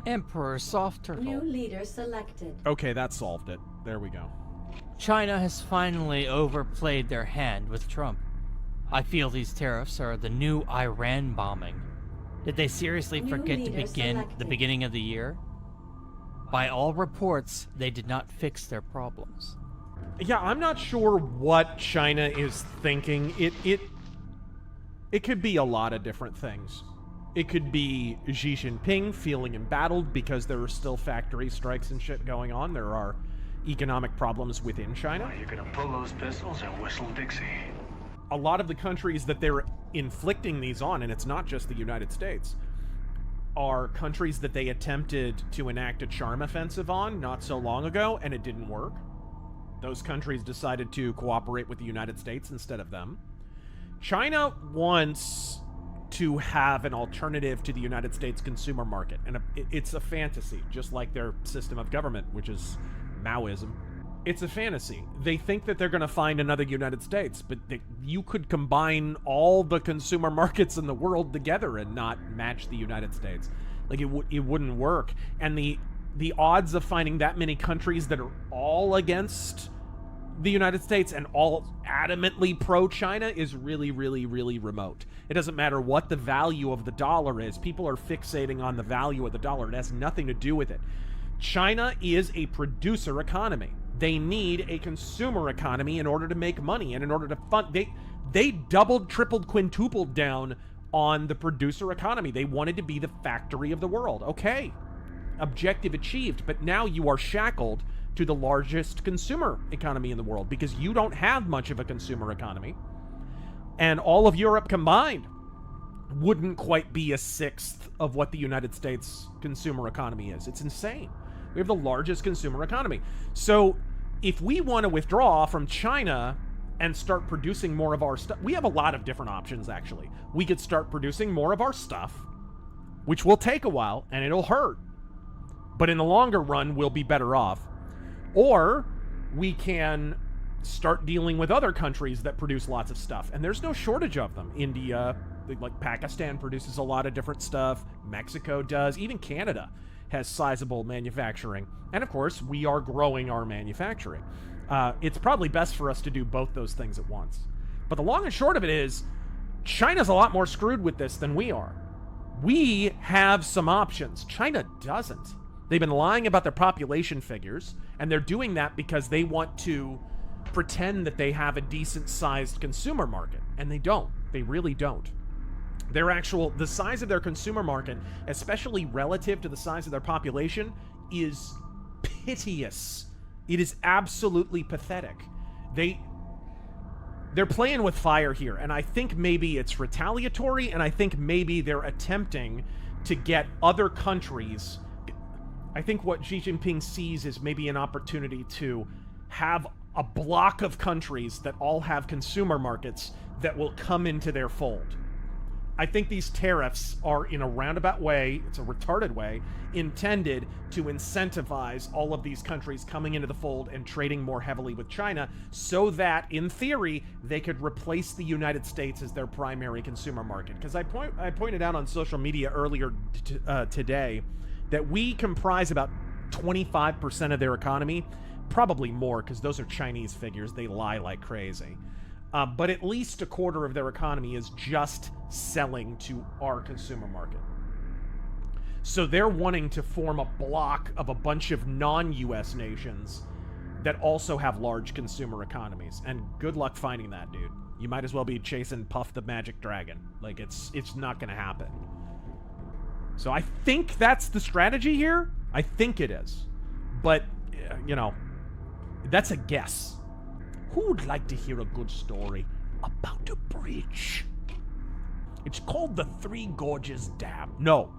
Emperor Soft Turtle. New leader selected. Okay, that solved it. There we go. China has finally overplayed their hand with Trump. I feel these tariffs are the new Iran bombing. Did they seriously forget to begin the beginning of the year? By all reports, they did not fix their problems. Yeah, I'm not sure what China is thinking. It could be a lot of different things. It could be Xi Jinping feeling embattled because there are still factory strikes and shit going on. There are economic problems within China. You're gonna pull those pistols and whistle Dixie. A lot of the countries that they're inflicting these on, and it's not just the United States, are countries that they attempted to enact a charm offensive on not so long ago, and it didn't work. Those countries decided to cooperate with the United States instead of them. China wants to have an alternative to the United States consumer market, and it's a fantasy, just like their system of government, which is Maoism. It's a fantasy. They think that they're going to find another United States, but you could combine all the consumer markets in the world together and not match the United States. Like, it wouldn't work. And the odds of finding that many countries that are all against the United States and all adamantly pro-China is really, really, really remote. It doesn't matter what the value of the dollar is. People are fixating on the value of the dollar. It has nothing to do with it. China is a producer economy. They need a consumer economy in order to make money and in order to fund. They doubled, tripled, quintupled down on the producer economy. They wanted to be the factory of the world. Okay, objective achieved, but now you are shackled to the largest consumer economy in the world because you don't have much of a consumer economy. And all of Europe combined wouldn't quite be a sixth of what the United States consumer economy is. It's insane. We have the largest consumer economy. So if we want to withdraw from China and start producing more of our stuff, we have a lot of different options, actually. We could start producing more of our stuff, which will take a while and it'll hurt. But in the longer run, we'll be better off. Or we can start dealing with other countries that produce lots of stuff. And there's no shortage of them. India, like Pakistan produces a lot of different stuff. Mexico does. Even Canada has sizable manufacturing. And of course, we are growing our manufacturing. It's probably best for us to do both those things at once. But the long and short of it is, China's a lot more screwed with this than we are. We have some options. China doesn't. They've been lying about their population figures, and they're doing that because they want to pretend that they have a decent-sized consumer market, and they don't. They really don't. The size of their consumer market, especially relative to the size of their population, is piteous. It is absolutely pathetic. They're playing with fire here, and I think maybe it's retaliatory, and I think maybe they're attempting to get other countries. I think what Xi Jinping sees is maybe an opportunity to have a block of countries that all have consumer markets that will come into their fold. I think these tariffs are, in a roundabout way, it's a retarded way, intended to incentivize all of these countries coming into the fold and trading more heavily with China so that, in theory, they could replace the United States as their primary consumer market. Because I pointed out on social media earlier today that we comprise about 25% of their economy, probably more because those are Chinese figures. They lie like crazy. But at least a quarter of their economy is just selling to our consumer market. So they're wanting to form a block of a bunch of non-US nations that also have large consumer economies. And good luck finding that, dude. You might as well be chasing Puff the Magic Dragon. Like, it's not gonna happen. So I think that's the strategy here. I think it is. But, you know, that's a guess. Who would like to hear a good story about a bridge? It's called the Three Gorges Dam. No.